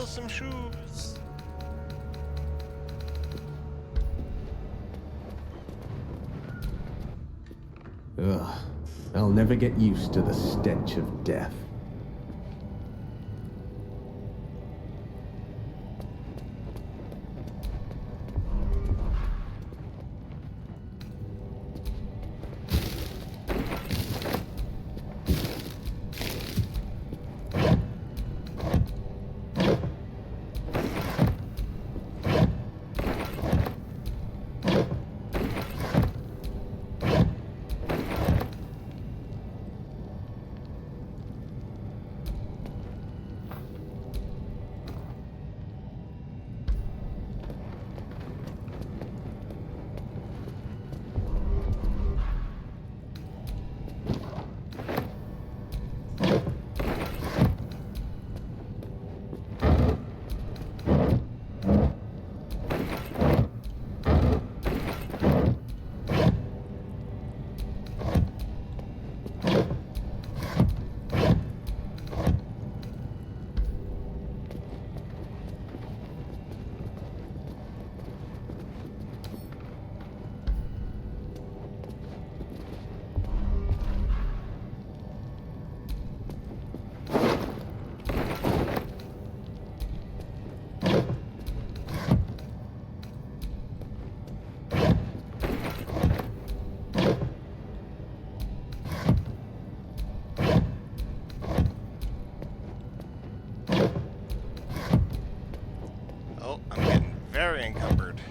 Some shoes.
Ugh. I'll never get used to the stench of death.
very encumbered.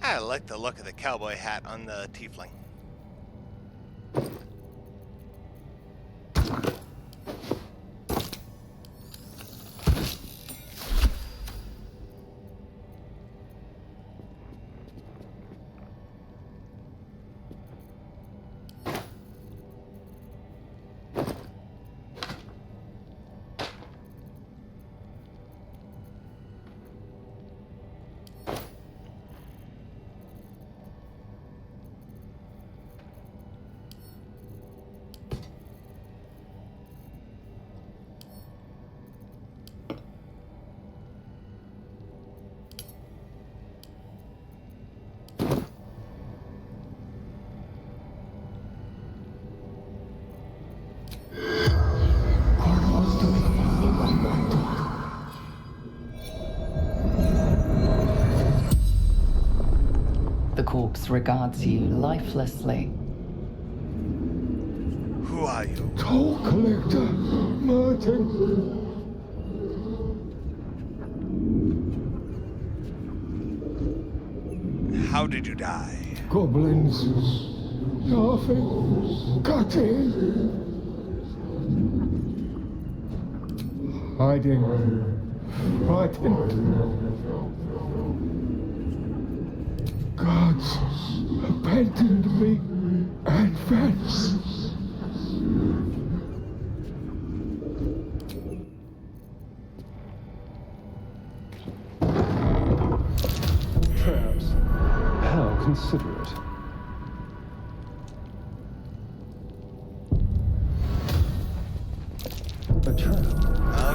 I like the look of the cowboy hat on the tiefling.
The corpse regards you lifelessly.
Who are you?
Toll collector, Martin.
How did you die?
Goblins, laughing, cutting, hiding, frightened. Gods abandoned me and Vance.
Traps. How considerate. A trap.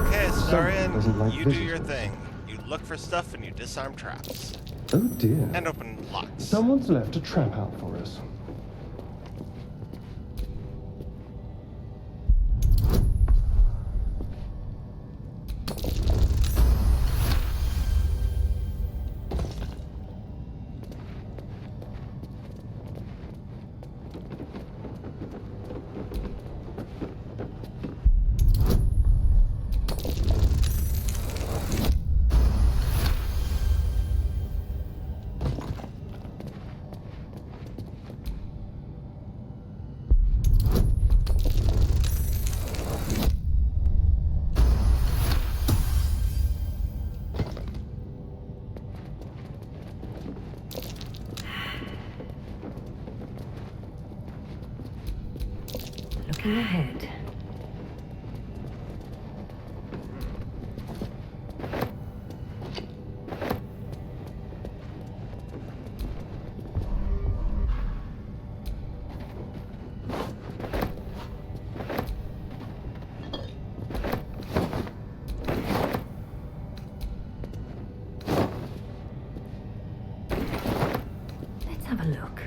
Okay, Astarion,
doesn't like
you do
visitors.
your thing. You look for stuff and you disarm traps.
Oh dear.
And open locks.
Someone's left a trap out for us.
Looking ahead. Let's have a look.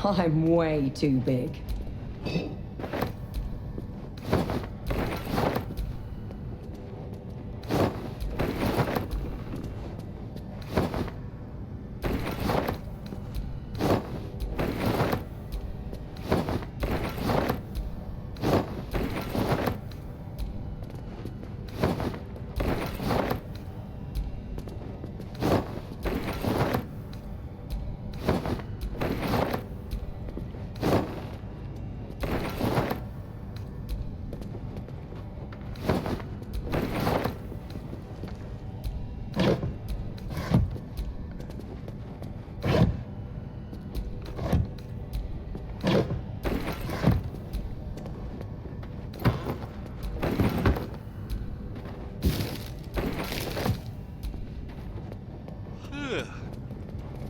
I'm way too big.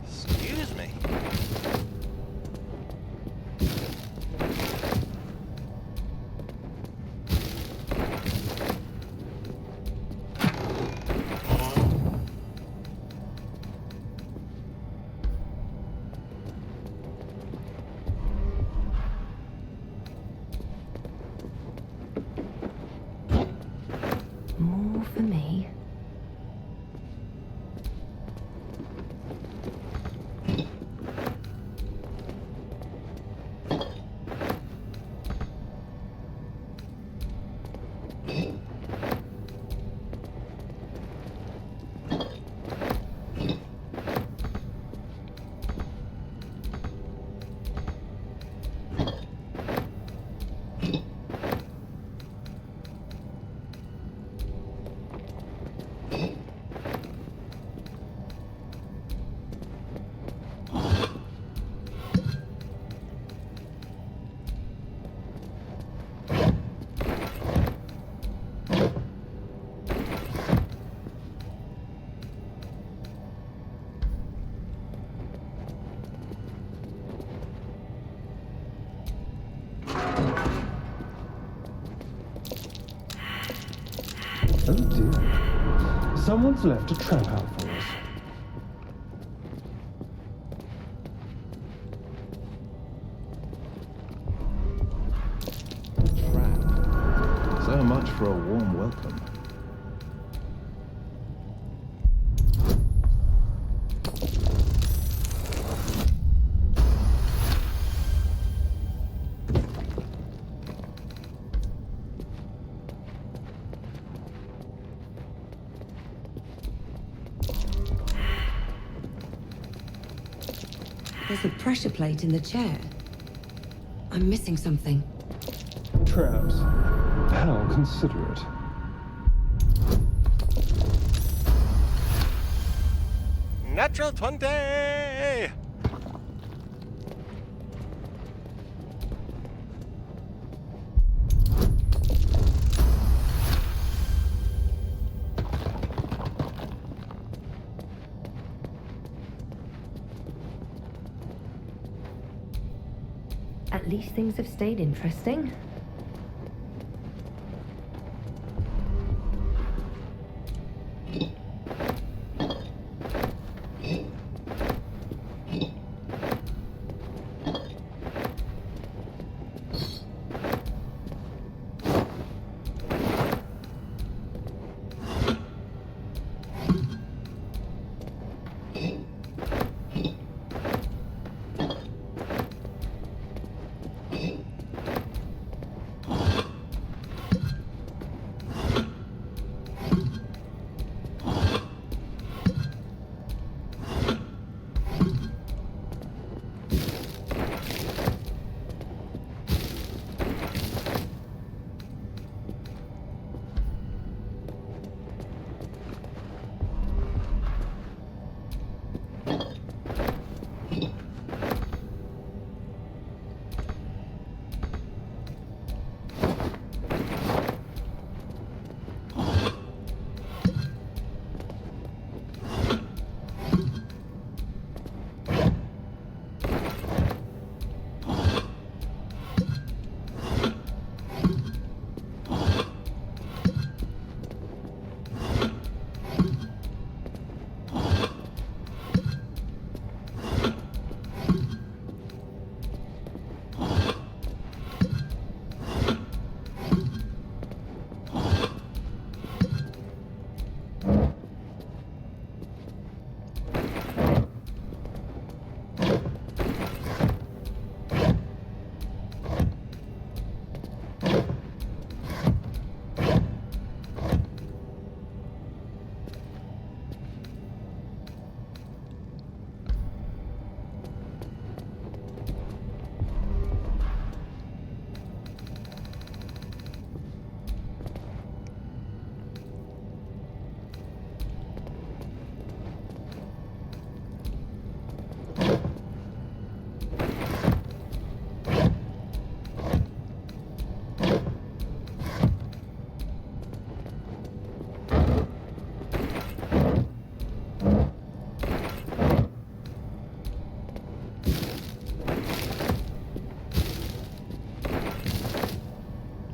Excuse me.
More for me.
Oh dear. Someone's left a trap out for us.
Trap. So much for a warm welcome.
There's a pressure plate in the chair. I'm missing something.
Traps. How considerate.
Natural 20!
At least things have stayed interesting.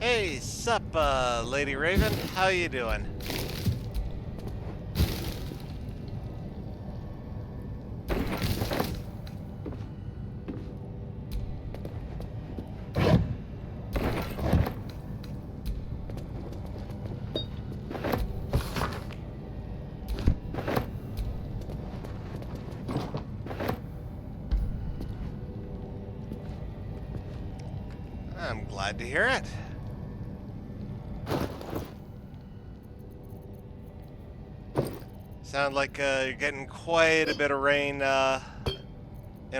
Hey, sup, Lady Raven? How you doing? I'm glad to hear it. Sound like you're getting quite a bit of rain in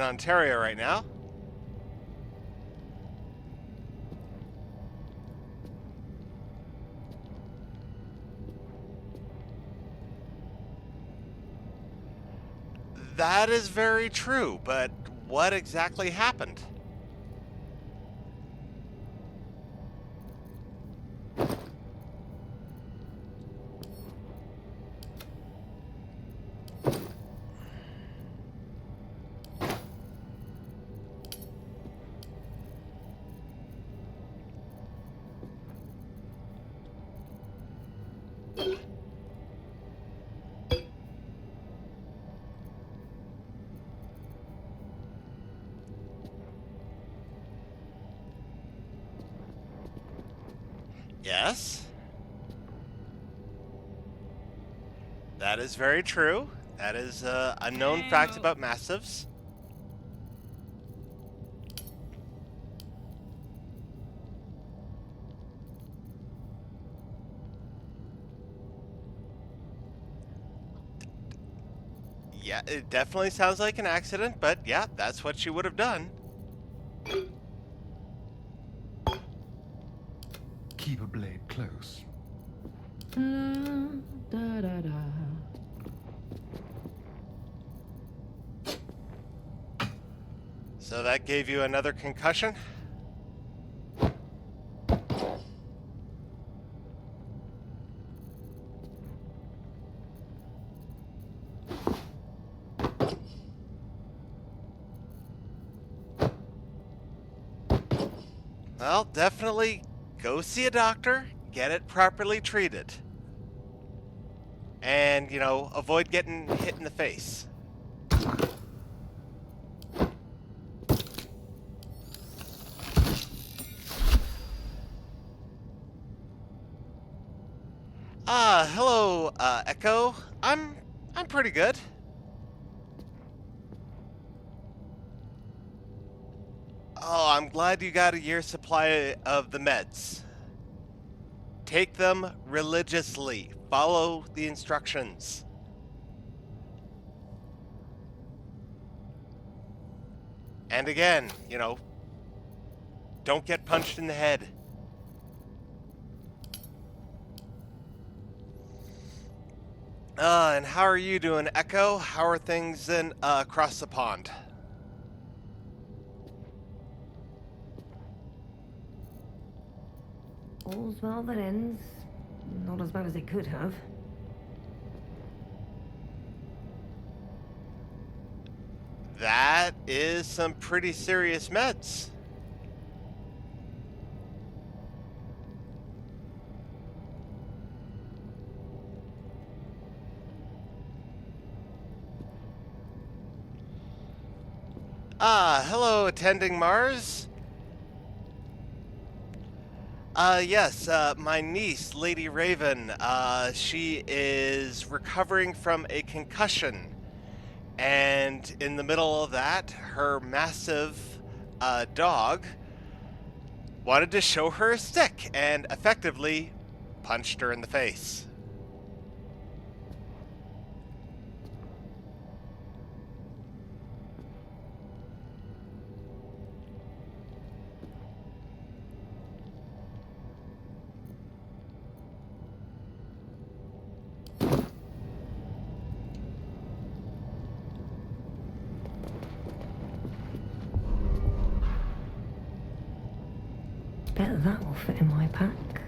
Ontario right now. That is very true, but what exactly happened? Yes. That is very true. That is a known fact about massives. Yeah, it definitely sounds like an accident, but yeah, that's what she would have done.
Keep a blade close.
So that gave you another concussion? Well, definitely go see a doctor, get it properly treated. And, you know, avoid getting hit in the face. Hello, Echo. I'm pretty good. Oh, I'm glad you got a year's supply of the meds. Take them religiously. Follow the instructions. And again, you know, don't get punched in the head. And how are you doing, Echo? How are things in across the pond?
All's well that ends. Not as bad as it could have.
That is some pretty serious meds. Hello, attending Mars. Yes, my niece, Lady Raven, she is recovering from a concussion. And in the middle of that, her massive dog wanted to show her a stick and effectively punched her in the face.
Bet that will fit in my pack.